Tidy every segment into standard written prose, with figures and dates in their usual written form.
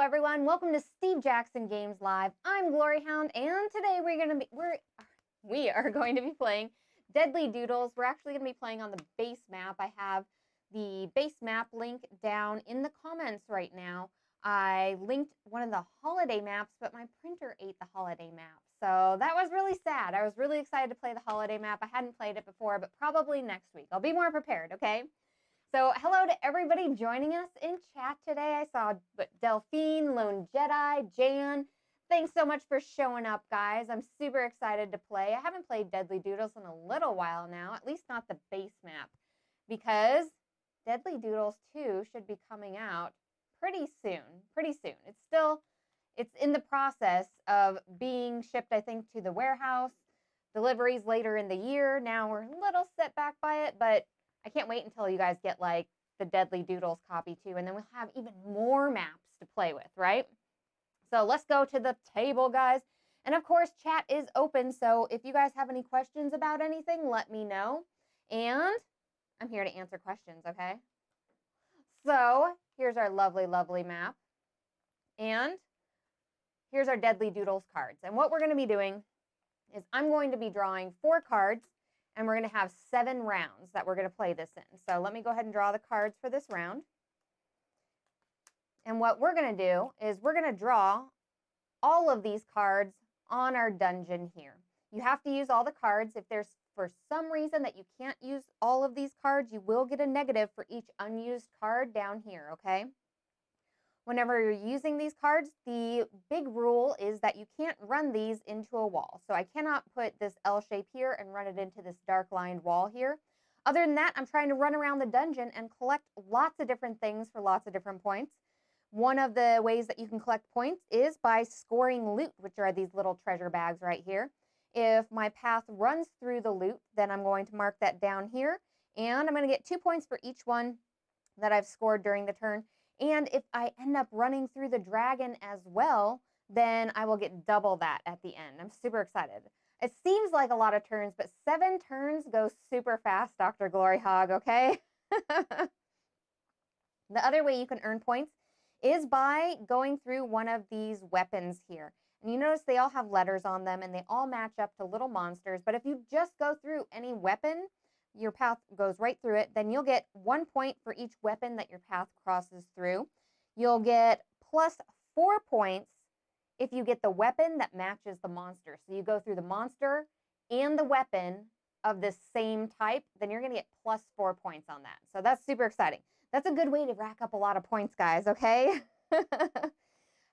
everyone. Welcome to Steve Jackson Games Live. I'm GloryHoundd, and today we are going to be playing Deadly Doodles. We're actually going to be playing on the base map. I have the base map link down in the comments right now. I linked one of the holiday maps, but my printer ate the holiday map. So that was really sad. I was really excited to play the holiday map. I hadn't played it before, but probably next week. I'll be more prepared, okay? So hello to everybody joining us in chat today. I saw Delphine, Lone Jedi, Jan. Thanks so much for showing up, guys. I'm super excited to play. I haven't played Deadly Doodles in a little while now, at least not the base map, because Deadly Doodles 2 should be coming out pretty soon. It's in the process of being shipped, I think, to the warehouse. Deliveries later in the year. Now we're a little set back by it, but I can't wait until you guys get like the Deadly Doodles copy too, and then we'll have even more maps to play with, right? So let's go to the table, guys. And of course, chat is open, so if you guys have any questions about anything, let me know. And I'm here to answer questions, okay? So here's our lovely, lovely map. And here's our Deadly Doodles cards. And what we're going to be doing is I'm going to be drawing 4 cards, and we're going to have 7 rounds that we're going to play this in. So let me go ahead and draw the cards for this round. And what we're going to do is we're going to draw all of these cards on our dungeon here. You have to use all the cards. If there's for some reason that you can't use all of these cards, you will get a negative for each unused card down here, okay? Whenever you're using these cards, the big rule is that you can't run these into a wall. So I cannot put this L shape here and run it into this dark lined wall here. Other than that, I'm trying to run around the dungeon and collect lots of different things for lots of different points. One of the ways that you can collect points is by scoring loot, which are these little treasure bags right here. If my path runs through the loot, then I'm going to mark that down here. And I'm going to get 2 points for each one that I've scored during the turn. And if I end up running through the dragon as well, then I will get double that at the end. I'm super excited. It seems like a lot of turns, but 7 turns go super fast, Dr. GloryHoundd, okay? The other way you can earn points is by going through one of these weapons here. And you notice they all have letters on them, and they all match up to little monsters. But if you just go through any weapon, your path goes right through it, then you'll get 1 point for each weapon that your path crosses through. You'll get plus 4 points if you get the weapon that matches the monster. So you go through the monster and the weapon of the same type, then you're going to get plus 4 points on that. So that's super exciting. That's a good way to rack up a lot of points, guys, okay?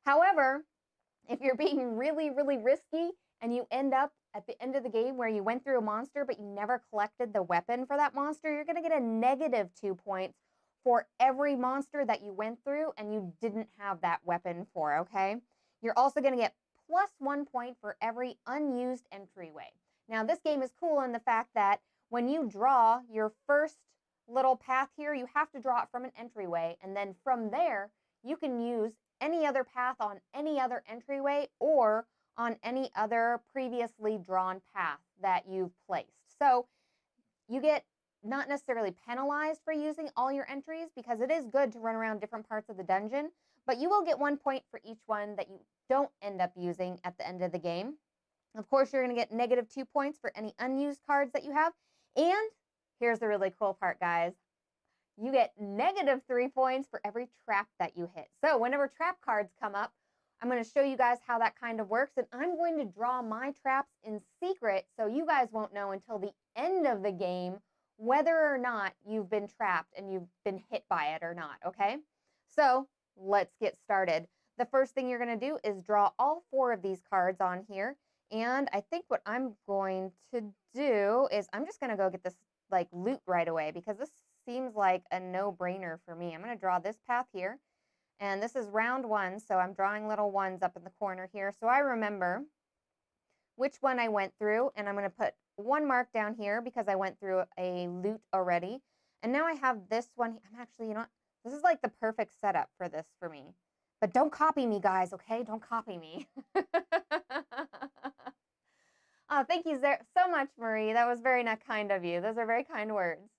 However, if you're being really, really risky and you end up at the end of the game where you went through a monster but you never collected the weapon for that monster, you're going to get a negative 2 points for every monster that you went through and you didn't have that weapon for, okay? You're also going to get plus 1 point for every unused entryway. Now, this game is cool in the fact that when you draw your first little path here, you have to draw it from an entryway, and then from there, you can use any other path on any other entryway or on any other previously drawn path that you've placed. So you get not necessarily penalized for using all your entries, because it is good to run around different parts of the dungeon, but you will get 1 point for each one that you don't end up using at the end of the game. Of course, you're going to get negative 2 points for any unused cards that you have. And here's the really cool part, guys. You get negative 3 points for every trap that you hit. So whenever trap cards come up, I'm going to show you guys how that kind of works. And I'm going to draw my traps in secret, so you guys won't know until the end of the game whether or not you've been trapped and you've been hit by it or not, okay? So let's get started. The first thing you're going to do is draw all 4 of these cards on here. And I think what I'm going to do is I'm just going to go get this like loot right away, because this seems like a no-brainer for me. I'm going to draw this path here. And this is round 1, so I'm drawing little ones up in the corner here, so I remember which one I went through. And I'm going to put 1 mark down here because I went through a loot already. And now I have this one. I'm actually, you know what? This is like the perfect setup for this for me. But don't copy me, guys, okay? Don't copy me. Oh, thank you so much, Marie. That was very kind of you. Those are very kind words.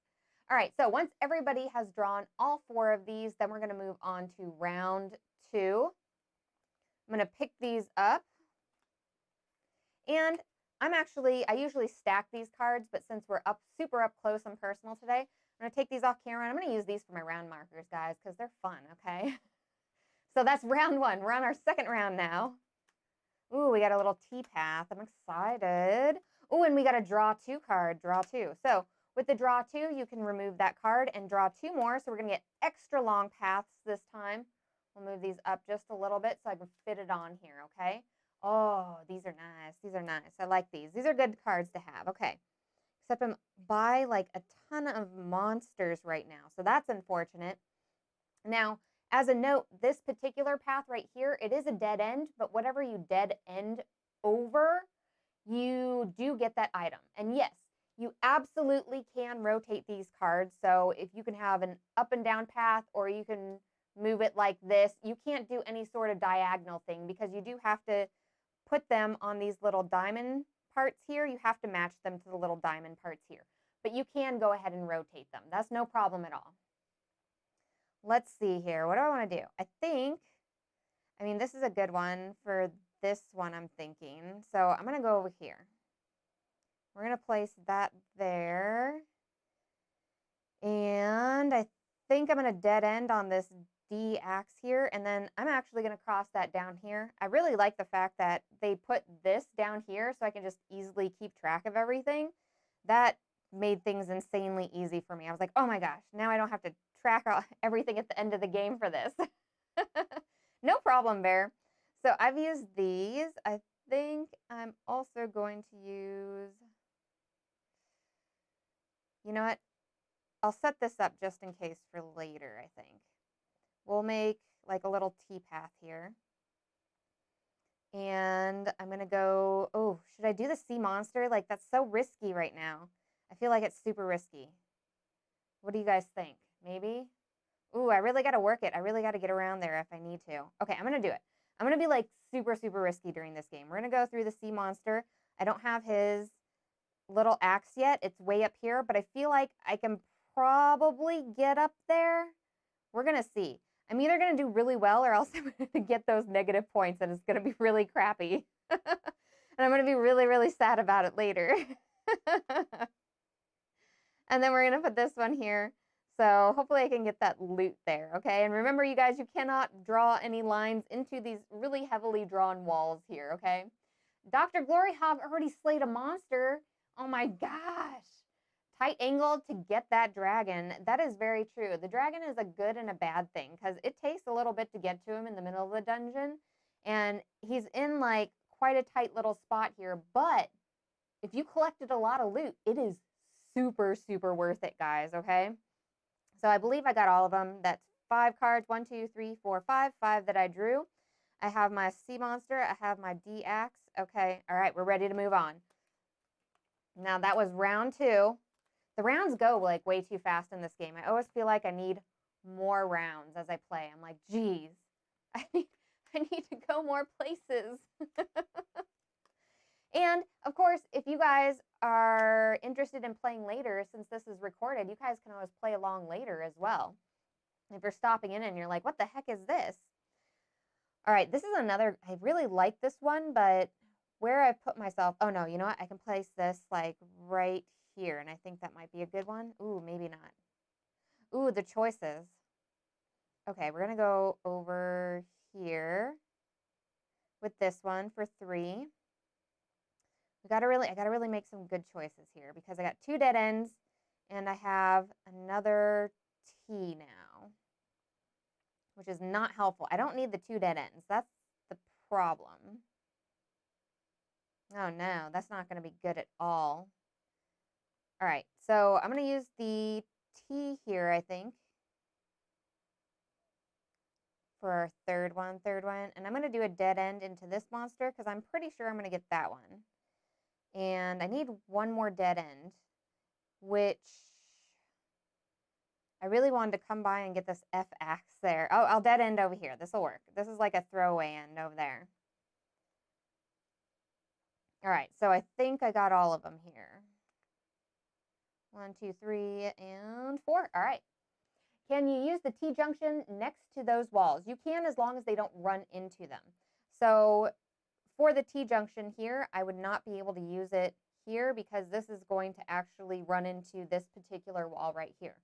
All right, so once everybody has drawn all 4 of these, then we're going to move on to round 2. I'm going to pick these up. And I usually stack these cards, but since we're super up close and personal today, I'm going to take these off camera and I'm going to use these for my round markers, guys, because they're fun, okay? So that's round one. We're on our second round now. Ooh, we got a little T-path. I'm excited. Ooh, and we got a draw two card, draw two. So with the draw two, you can remove that card and draw two more. So we're going to get extra long paths this time. We'll move these up just a little bit so I can fit it on here, okay? Oh, these are nice. These are nice. I like these. These are good cards to have. Okay. Except I'm by like a ton of monsters right now. So that's unfortunate. Now, as a note, this particular path right here, it is a dead end, but whatever you dead end over, you do get that item. And yes, you absolutely can rotate these cards. So if you can have an up and down path or you can move it like this, you can't do any sort of diagonal thing because you do have to put them on these little diamond parts here. You have to match them to the little diamond parts here. But you can go ahead and rotate them. That's no problem at all. Let's see here. What do I want to do? I mean, this is a good one for this one, I'm thinking. So I'm going to go over here. We're going to place that there. And I think I'm going to dead end on this D axe here. And then I'm actually going to cross that down here. I really like the fact that they put this down here so I can just easily keep track of everything. That made things insanely easy for me. I was like, oh my gosh, now I don't have to track everything at the end of the game for this. No problem, Bear. So I've used these. I think I'm also going to use, you know what? I'll set this up just in case for later, I think. We'll make like a little T-path here. And I'm going to go, oh, should I do the sea monster? Like, that's so risky right now. I feel like it's super risky. What do you guys think? Maybe? Ooh, I really got to work it. I really got to get around there if I need to. Okay, I'm going to do it. I'm going to be like super, super risky during this game. We're going to go through the sea monster. I don't have his little axe yet. It's way up here, but I feel like I can probably get up there. We're going to see. I'm either going to do really well or else I'm going to get those negative points and it's going to be really crappy. And I'm going to be really, really sad about it later. And then we're going to put this one here. So hopefully I can get that loot there, okay? And remember, you guys, you cannot draw any lines into these really heavily drawn walls here, okay? Dr. GloryHoundd already slayed a monster. Oh my gosh. Tight angle to get that dragon. That is very true. The dragon is a good and a bad thing because it takes a little bit to get to him in the middle of the dungeon. And he's in like quite a tight little spot here. But if you collected a lot of loot, it is super, super worth it, guys, okay? So I believe I got all of them. That's 5 cards. 1, 2, 3, 4, 5. 5 that I drew. I have my sea monster. I have my D axe. Okay. All right. We're ready to move on. Now that was round 2. The rounds go like way too fast in this game. I always feel like I need more rounds as I play. I'm like, geez, I need to go more places. And of course, if you guys are interested in playing later, since this is recorded, you guys can always play along later as well. If you're stopping in and you're like, what the heck is this? All right, this is another, I really like this one, but where I put myself, oh no, you know what? I can place this like right here, and I think that might be a good one. Ooh, maybe not. Ooh, the choices. Okay, we're gonna go over here with this one for 3. I gotta really make some good choices here because I got 2 dead ends and I have another T now, which is not helpful. I don't need the 2 dead ends. That's the problem. Oh no, that's not gonna be good at all. All right, so I'm gonna use the T here, I think, for our third one, and I'm gonna do a dead end into this monster because I'm pretty sure I'm gonna get that one. And I need one more dead end, which I really wanted to come by and get this F axe there. Oh, I'll dead end over here. This will work. This is like a throwaway end over there. All right, so I think I got all of them here. 1, 2, 3, and 4. All right. Can you use the T-junction next to those walls? You can as long as they don't run into them. So for the T-junction here, I would not be able to use it here because this is going to actually run into this particular wall right here.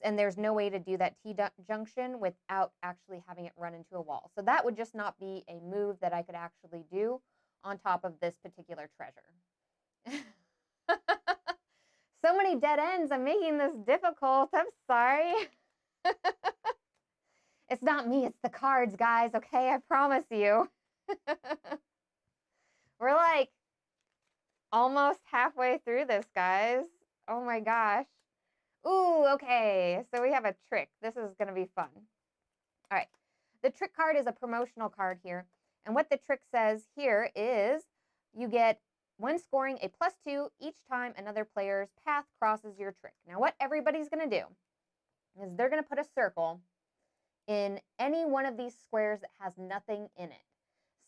And there's no way to do that T-junction without actually having it run into a wall. So that would just not be a move that I could actually do on top of this particular treasure. So many dead ends. I'm making this difficult. I'm sorry. It's not me. It's the cards, guys. Okay, I promise you. We're like almost halfway through this, guys. Oh my gosh. Ooh, okay. So we have a trick. This is going to be fun. All right. The trick card is a promotional card here. And what the trick says here is you get, when scoring, a +2 each time another player's path crosses your trick. Now, what everybody's going to do is they're going to put a circle in any one of these squares that has nothing in it.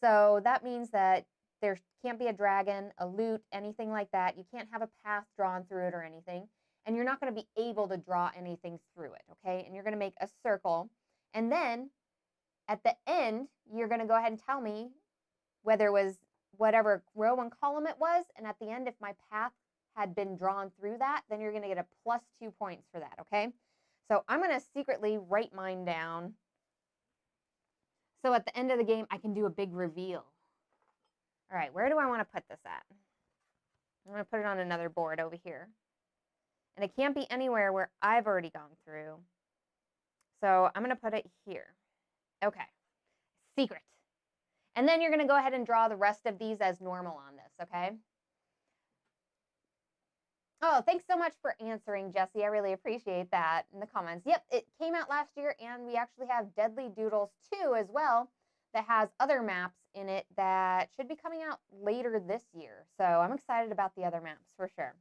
So that means that there can't be a dragon, a loot, anything like that. You can't have a path drawn through it or anything. And you're not going to be able to draw anything through it, okay? And you're going to make a circle. And then at the end, you're going to go ahead and tell me whether it was whatever row and column it was. And at the end, if my path had been drawn through that, then you're going to get a +2 points for that, okay? So I'm going to secretly write mine down. So at the end of the game, I can do a big reveal. All right, where do I want to put this at? I'm going to put it on another board over here. And it can't be anywhere where I've already gone through. So I'm going to put it here. Okay, secret. And then you're going to go ahead and draw the rest of these as normal on this, okay? Oh, thanks so much for answering, Jesse. I really appreciate that in the comments. Yep, it came out last year, and we actually have Deadly Doodles 2 as well that has other maps in it that should be coming out later this year. So I'm excited about the other maps for sure.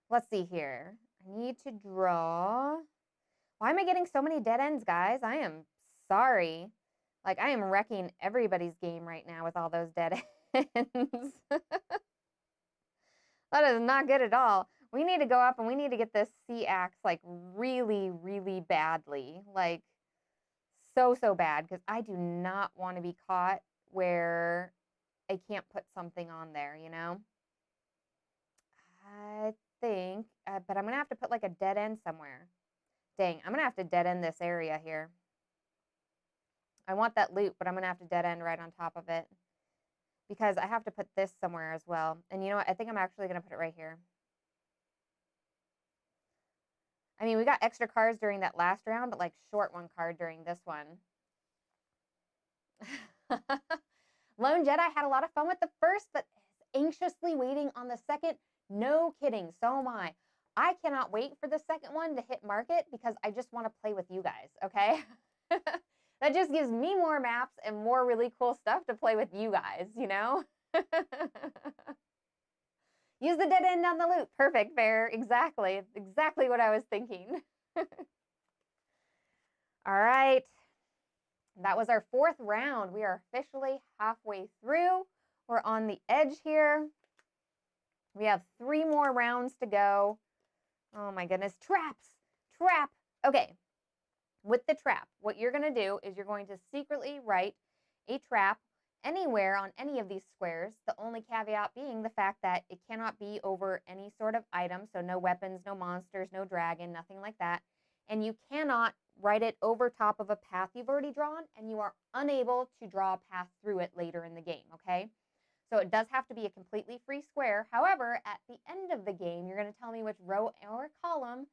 Let's see here. I need to draw. Why am I getting so many dead ends, guys? I am sorry. Like, I am wrecking everybody's game right now with all those dead ends. That is not good at all. We need to go up and we need to get this C-axe like really, really badly. Like so bad, because I do not want to be caught where I can't put something on there, you know? I think, but I'm going to have to put like a dead end somewhere. Dang, I'm going to have to dead end this area here. I want that loot, but I'm going to have to dead end right on top of it. Because I have to put this somewhere as well. And you know what? I think I'm actually going to put it right here. I mean, we got extra cards during that last round, but like short one card during this one. Lone Jedi had a lot of fun with the first, but anxiously waiting on the second. No kidding. So am I. I cannot wait for the second one to hit market because I just want to play with you guys, okay? That just gives me more maps and more really cool stuff to play with you guys, you know? Use the dead end on the loot. Perfect, Bear. Exactly. Exactly what I was thinking. All right. That was our 4th round. We are officially halfway through. We're on the edge here. We have 3 more rounds to go. Oh my goodness. Traps. Trap. Okay. With the trap, what you're going to do is you're going to secretly write a trap anywhere on any of these squares, the only caveat being the fact that it cannot be over any sort of item, so no weapons, no monsters, no dragon, nothing like that. And you cannot write it over top of a path you've already drawn, and you are unable to draw a path through it later in the game, okay? So it does have to be a completely free square. However, at the end of the game, you're going to tell me which row or column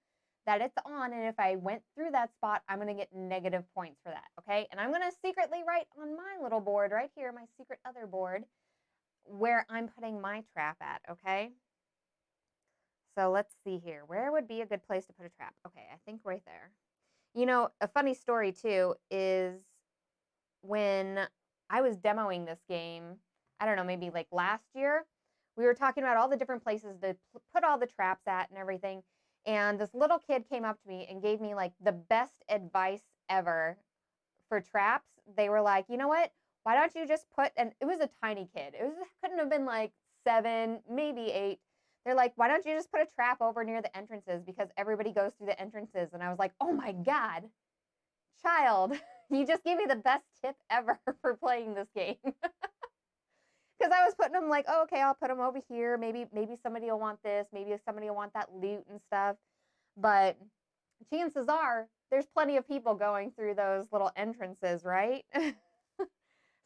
that it's on, and if I went through that spot, I'm going to get negative points for that, okay? And I'm going to secretly write on my little board right here, my secret other board, where I'm putting my trap at, okay? So let's see here. Where would be a good place to put a trap? Okay, I think right there. You know, a funny story, too, is when I was demoing this game, I don't know, maybe like last year, we were talking about all the different places to put all the traps at and everything. And this little kid came up to me and gave me like the best advice ever for traps. They were like, you know what? Why don't you just put, and it was a tiny kid. It couldn't have been like 7, maybe 8. They're like, why don't you just put a trap over near the entrances because everybody goes through the entrances. And I was like, oh my God, child, You just gave me the best tip ever for playing this game. Because I was putting them like, oh, okay, I'll put them over here. Maybe somebody will want this. Maybe somebody will want that loot and stuff. But chances are there's plenty of people going through those little entrances, right?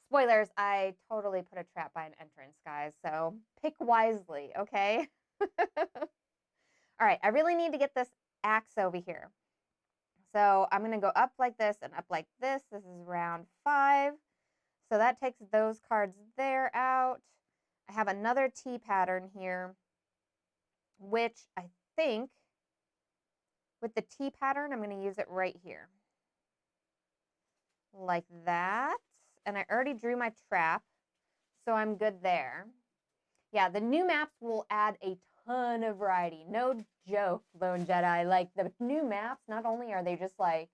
Spoilers, I totally put a trap by an entrance, guys. So pick wisely, okay? All right, I really need to get this axe over here. So I'm going to go up like this and up like this. This is round 5. So that takes those cards there out. I have another T pattern here, which I think with the T pattern, I'm going to use it right here. Like that. And I already drew my trap, so I'm good there. Yeah, the new maps will add a ton of variety. No joke, Lone Jedi. Like, the new maps, not only are they just like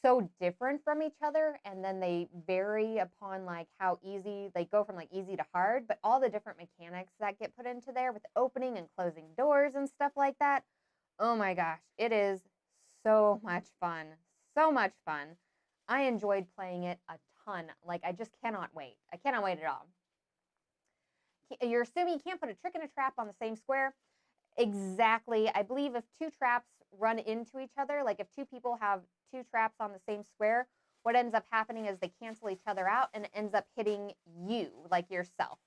so different from each other, and then they vary upon like how easy they go from like easy to hard, but all the different mechanics that get put into there with opening and closing doors and stuff like that. Oh my gosh, it is so much fun. So much fun. I enjoyed playing it a ton. Like, I just cannot wait. I cannot wait at all. You're assuming you can't put a trick and a trap on the same square. Exactly. I believe if 2 traps run into each other, like if 2 people have 2 traps on the same square, what ends up happening is they cancel each other out and it ends up hitting you, like yourself.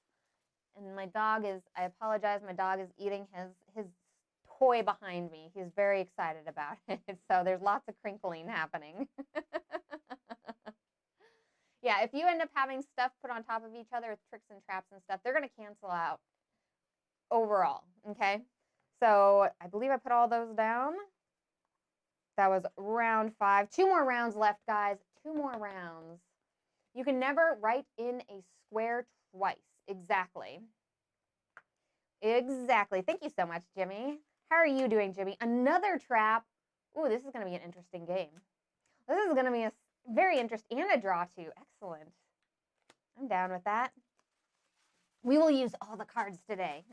And my dog is, I apologize, my dog is eating his toy behind me. He's very excited about it. So there's lots of crinkling happening. Yeah, if you end up having stuff put on top of each other with tricks and traps and stuff, they're going to cancel out overall, okay? So I believe I put all those down. That was round 5. 2 more rounds left, guys. 2 more rounds. You can never write in a square twice. Exactly. Exactly. Thank you so much, Jimmy. How are you doing, Jimmy? Another trap. Ooh, this is going to be an interesting game. This is going to be a very interesting, and a draw too. Excellent. I'm down with that. We will use all the cards today.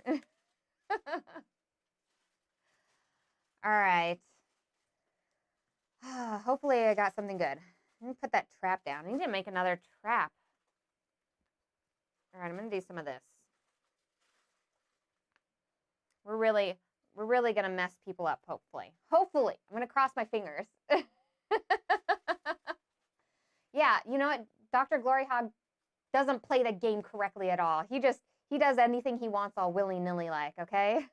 All right. Hopefully I got something good. Let me put that trap down. I need to make another trap. All right, I'm going to do some of this. We're really going to mess people up, hopefully. Hopefully. I'm going to cross my fingers. Yeah, you know what? Dr. GloryHoundd doesn't play the game correctly at all. He does anything he wants all willy-nilly like, okay?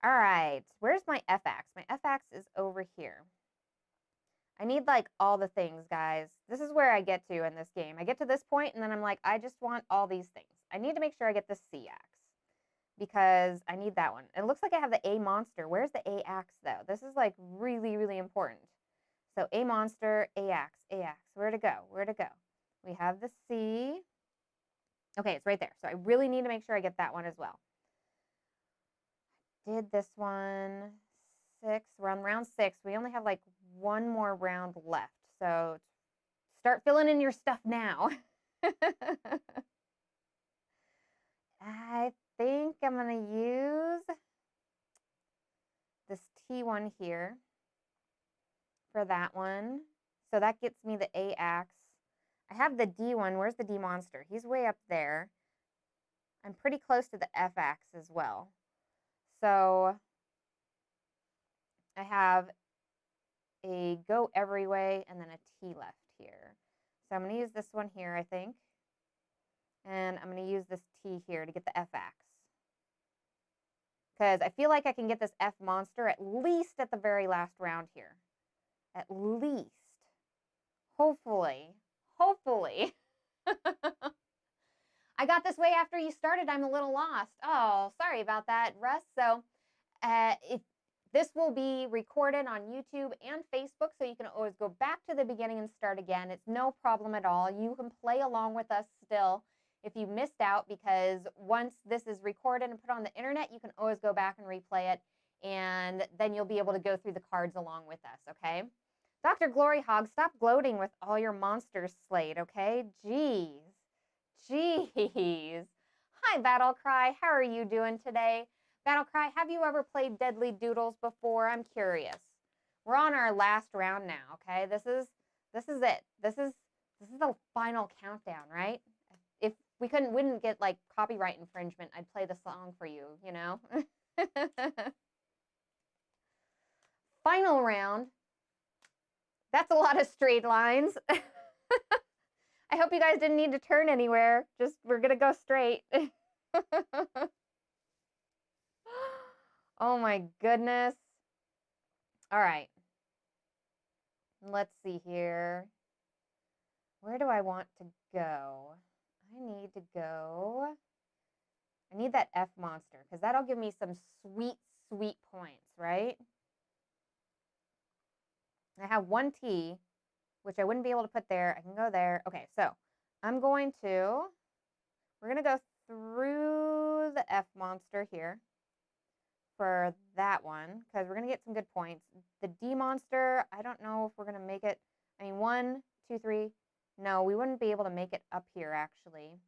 All right, where's my F-axe? My F-axe is over here. I need like all the things, guys. This is where I get to in this game. I get to this point and then I'm like, I just want all these things. I need to make sure I get the C-axe because I need that one. It looks like I have the A monster. Where's the A-axe though? This is like really, really important. So A monster, A-axe, A-axe. Where to go? Where to go? We have the C. Okay, it's right there. So I really need to make sure I get that one as well. Did this one 6. We're on round 6. We only have like 1 more round left. So start filling in your stuff now. I think I'm going to use this T1 here for that one. So that gets me the A-axe. I have the D1. Where's the D monster? He's way up there. I'm pretty close to the F-axe as well. So I have a go every way and then a T left here. So I'm going to use this one here, I think. And I'm going to use this T here to get the F-axe. Because I feel like I can get this F monster at least at the very last round here. At least. Hopefully. Hopefully. I got this way after you started. I'm a little lost. Oh, sorry about that, Russ. So if this will be recorded on YouTube and Facebook, so you can always go back to the beginning and start again. It's no problem at all. You can play along with us still if you missed out, because once this is recorded and put on the internet, you can always go back and replay it, and then you'll be able to go through the cards along with us, okay? Dr. GloryHoundd, stop gloating with all your monsters slayed, okay? Jeez. Jeez. Hi, Battlecry. How are you doing today? Battlecry, have you ever played Deadly Doodles before? I'm curious. We're on our last round now, okay? This is it. This is the final countdown, right? If we wouldn't get like copyright infringement, I'd play the song for you, you know? Final round. That's a lot of straight lines. I hope you guys didn't need to turn anywhere. Just, we're going to go straight. Oh my goodness. All right. Let's see here. Where do I want to go? I need that F monster because that'll give me some sweet, sweet points, right? I have one T, which I wouldn't be able to put there. I can go there. Okay, so we're going to go through the F monster here for that one because we're going to get some good points. The D monster, I don't know if we're going to make it. I mean, 1, 2, 3. No, we wouldn't be able to make it up here actually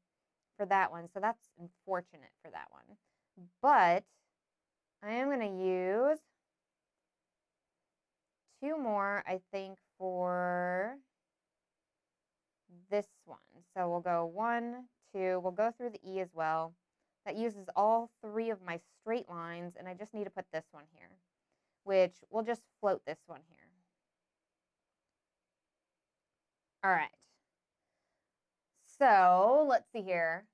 for that one. So that's unfortunate for that one. But I am going to use 2 more, I think, for this one. So we'll go 1, 2. We'll go through the E as well. That uses all 3 of my straight lines, and I just need to put this one here, which we'll just float this one here. All right. So let's see here.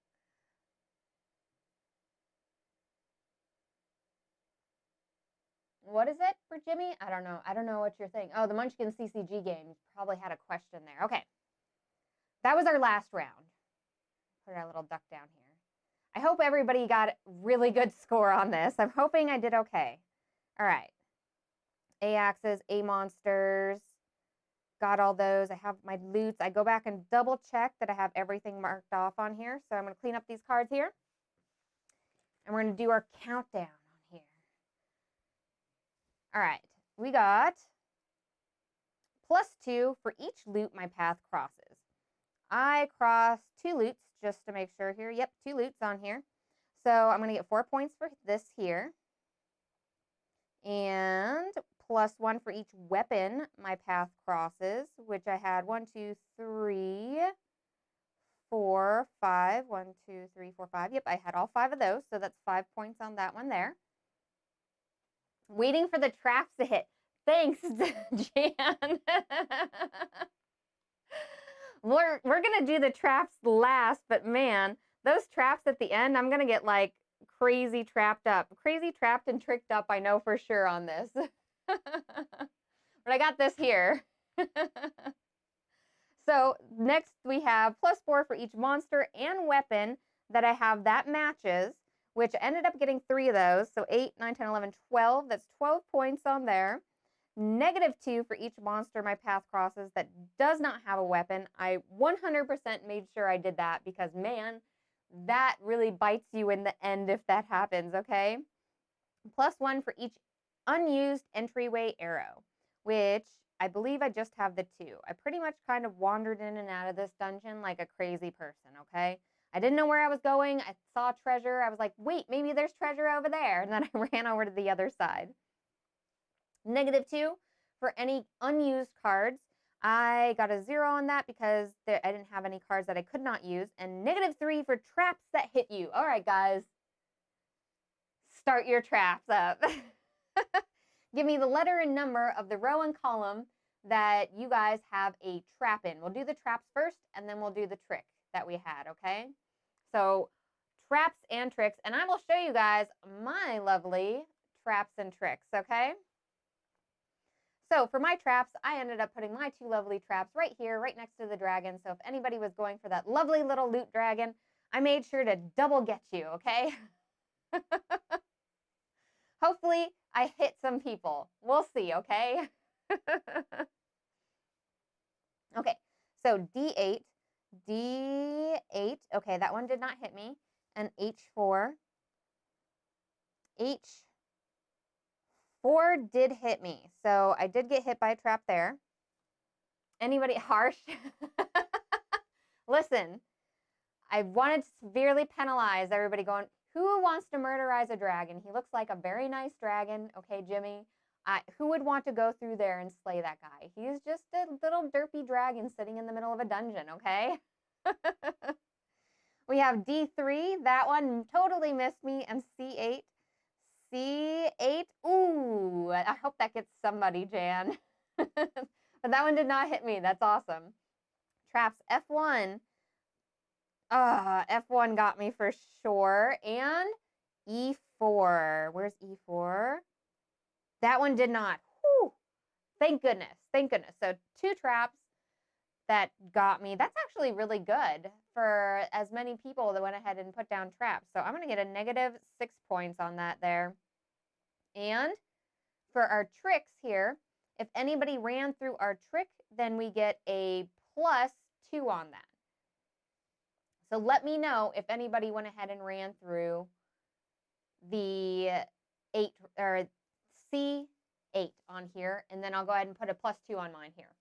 What is it for Jimmy? I don't know. I don't know what you're thinking. Oh, the Munchkin CCG game probably had a question there. Okay. That was our last round. Put our little duck down here. I hope everybody got a really good score on this. I'm hoping I did okay. All right. A-axes, A-monsters. Got all those. I have my loots. I go back and double check that I have everything marked off on here. So I'm going to clean up these cards here. And we're going to do our countdown on here. All right. We got +2 for each loot my path crosses. I crossed 2 loots just to make sure here. Yep, 2 loots on here. So I'm going to get 4 points for this here. And +1 for each weapon my path crosses, which I had 1, 2, 3, 4, 5. 1, 2, 3, 4, 5. Yep, I had all 5 of those. So that's 5 points on that one there. Waiting for the traps to hit. Thanks, Jan. We're going to do the traps last, but man, those traps at the end, I'm going to get like crazy trapped up. Crazy trapped and tricked up, I know for sure on this. But I got this here. So next we have +4 for each monster and weapon that I have that matches, which I ended up getting 3 of those. So 8, 9, 10, 11, 12. That's 12 points on there. -2 for each monster my path crosses that does not have a weapon. I 100% made sure I did that because, man, that really bites you in the end if that happens, okay? +1 for each unused entryway arrow, which I believe I just have the 2. I pretty much kind of wandered in and out of this dungeon like a crazy person, okay? I didn't know where I was going. I saw treasure. I was like, wait, maybe there's treasure over there. And then I ran over to the other side. -2 for any unused cards. I got a 0 on that because I didn't have any cards that I could not use. And -3 for traps that hit you. All right, guys. Start your traps up. Give me the letter and number of the row and column that you guys have a trap in. We'll do the traps first, and then we'll do the trick that we had, okay? So traps and tricks. And I will show you guys my lovely traps and tricks, okay? So for my traps, I ended up putting my 2 lovely traps right here, right next to the dragon. So if anybody was going for that lovely little loot dragon, I made sure to double get you, okay? Hopefully, I hit some people. We'll see, okay? Okay, so D8, D8. Okay, that one did not hit me. And H4. H4 did hit me. So I did get hit by a trap there. Anybody harsh? Listen, I wanted to severely penalize everybody going, who wants to murderize a dragon? He looks like a very nice dragon. Okay, Jimmy, Who would want to go through there and slay that guy? He's just a little derpy dragon sitting in the middle of a dungeon, okay? We have D3. That one totally missed me. And C8. C8. Ooh, I hope that gets somebody, Jan. But that one did not hit me. That's awesome. Traps F1. F1 got me for sure. And E4. Where's E4? That one did not. Whew. Thank goodness. Thank goodness. So 2 traps that got me. That's actually really good for as many people that went ahead and put down traps. So I'm going to get a -6 points on that there. And for our tricks here, if anybody ran through our trick, then we get a +2 on that. So let me know if anybody went ahead and ran through the 8 or C8 on here, and then I'll go ahead and put a +2 on mine here.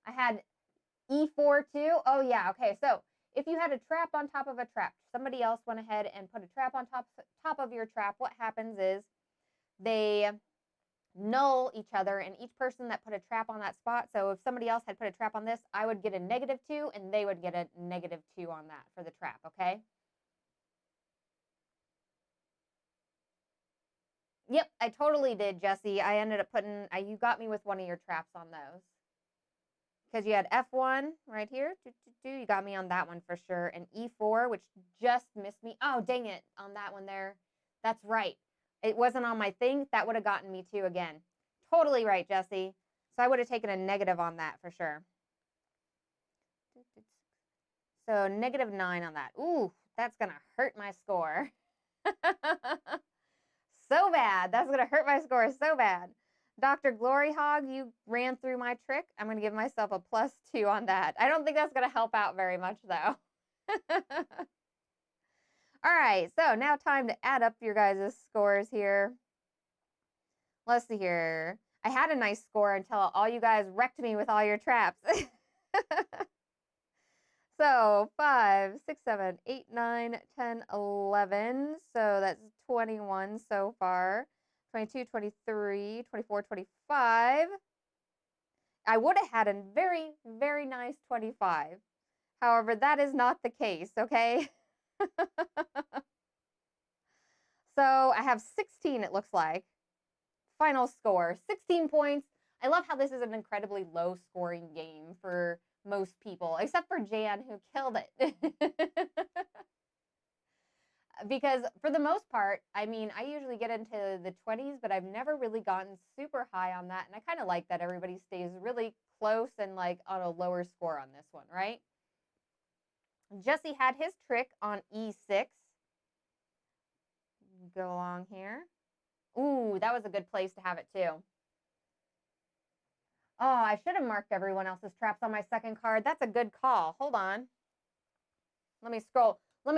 I had E4 too. Oh yeah, okay. So if you had a trap on top of a trap, somebody else went ahead and put a trap on top of your trap, what happens is they null each other, and each person that put a trap on that spot, so if somebody else had put a trap on this, I would get a -2 and they would get a -2 on that for the trap, okay? Yep, I totally did, Jesse. I ended up putting, you got me with one of your traps on those. Because you had F1 right here. You got me on that one for sure. And E4, which just missed me. Oh, dang it, on that one there. That's right. It wasn't on my thing. That would have gotten me too again. Totally right, Jesse. So I would have taken a negative on that for sure. So -9 on that. Ooh, that's going to hurt my score. So bad. That's going to hurt my score so bad. Dr. GloryHoundd, you ran through my trick. I'm going to give myself a +2 on that. I don't think that's going to help out very much, though. All right, so now time to add up your guys' scores here. Let's see here. I had a nice score until all you guys wrecked me with all your traps. So 5, 6, 7, 8, 9, 10, 11. So that's 21 so far. 22, 23, 24, 25. I would have had a very, very nice 25. However, that is not the case, okay? So I have 16, it looks like. Final score, 16 points. I love how this is an incredibly low scoring game for most people, except for Jan, who killed it. Because for the most part, I mean, I usually get into the 20s, but I've never really gotten super high on that. And I kind of like that everybody stays really close and like on a lower score on this one, right? Jesse had his trick on E6. Go along here. Ooh, that was a good place to have it too. Oh, I should have marked everyone else's traps on my second card. That's a good call. Hold on. Let me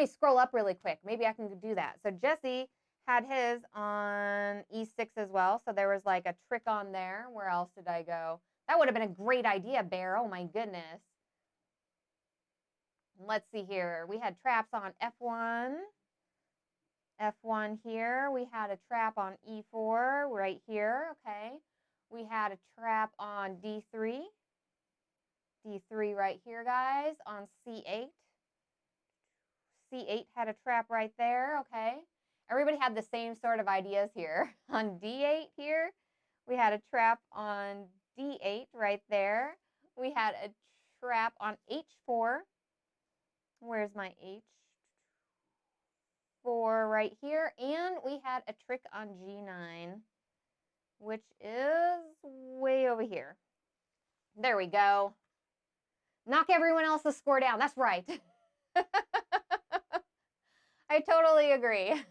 scroll up really quick. Maybe I can do that. So Jesse had his on E6 as well. So there was like a trick on there. Where else did I go? That would have been a great idea, Bear. Oh my goodness. Let's see here. We had traps on F1. F1 here. We had a trap on E4 right here. Okay. We had a trap on D3. D3 right here, guys, on C8. C8 had a trap right there, okay. Everybody had the same sort of ideas here. On D8 here, we had a trap on D8 right there. We had a trap on H4. Where's my H4 right here? And we had a trick on G9, which is way over here. There we go. Knock everyone else's score down. That's right. I totally agree.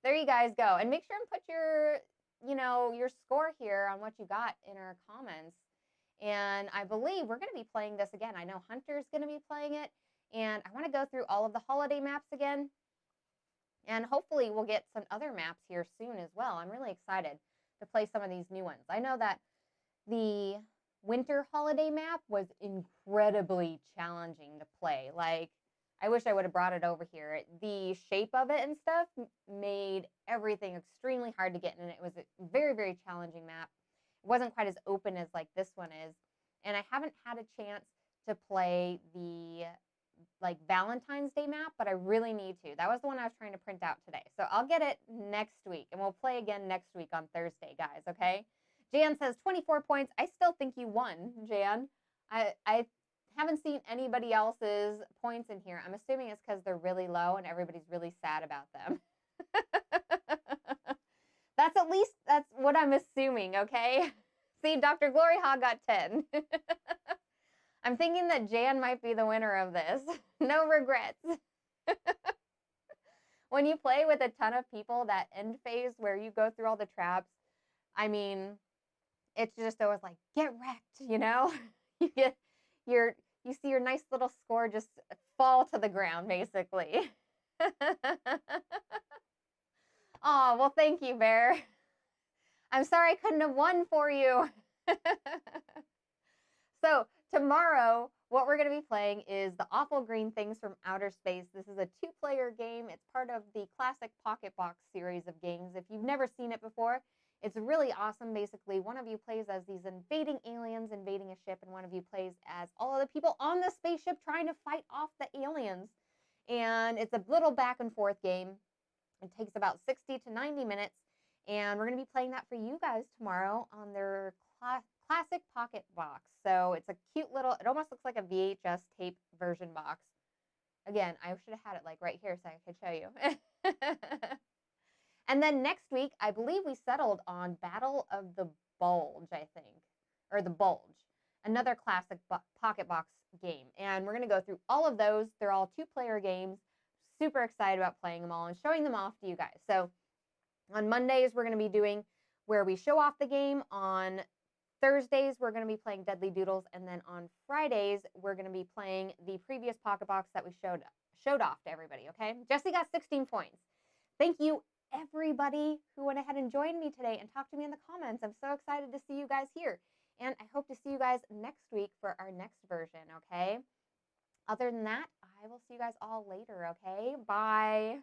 There you guys go. And make sure and put your score here on what you got in our comments. And I believe we're going to be playing this again. I know Hunter's going to be playing it. And I want to go through all of the holiday maps again. And hopefully we'll get some other maps here soon as well. I'm really excited to play some of these new ones. I know that the winter holiday map was incredibly challenging to play. Like, I wish I would have brought it over here. The shape of it and stuff made everything extremely hard to get in. It was a very, very challenging map. It wasn't quite as open as like this one is. And I haven't had a chance to play the like Valentine's Day map, but I really need to. That was the one I was trying to print out today. So I'll get it next week, and we'll play again next week on Thursday, guys, okay? Jan says 24 points. I still think you won, Jan. I haven't seen anybody else's points in here. I'm assuming it's because they're really low and everybody's really sad about them. That's what I'm assuming, okay? See, Dr. GloryHoundd got 10. I'm thinking that Jan might be the winner of this. No regrets. When you play with a ton of people, that end phase where you go through all the traps, I mean, it's just always like, get wrecked, you know? You see your nice little score just fall to the ground, basically. Oh, well, thank you, Bear. I'm sorry I couldn't have won for you. So tomorrow, what we're going to be playing is the Awful Green Things from Outer Space. This is a 2-player game. It's part of the classic Pocket Box series of games. If you've never seen it before, it's really awesome. Basically, one of you plays as these invading aliens invading a ship, and one of you plays as all of the people on the spaceship trying to fight off the aliens. And it's a little back and forth game. It takes about 60 to 90 minutes, and we're going to be playing that for you guys tomorrow on their classic Pocket Box. So it's a cute little, it almost looks like a VHS tape version box. Again, I should have had it like right here so I could show you. And then next week, I believe we settled on Battle of the Bulge, I think, or the Bulge, another classic Pocket Box game. And we're going to go through all of those. They're all 2-player games. Super excited about playing them all and showing them off to you guys. So on Mondays, we're going to be doing where we show off the game. On Thursdays, we're going to be playing Deadly Doodles. And then on Fridays, we're going to be playing the previous Pocket Box that we showed off to everybody, okay? Jesse got 16 points. Thank you, everybody who went ahead and joined me today and talked to me in the comments. I'm so excited to see you guys here. And I hope to see you guys next week for our next version, okay? Other than that, I will see you guys all later, okay? Bye.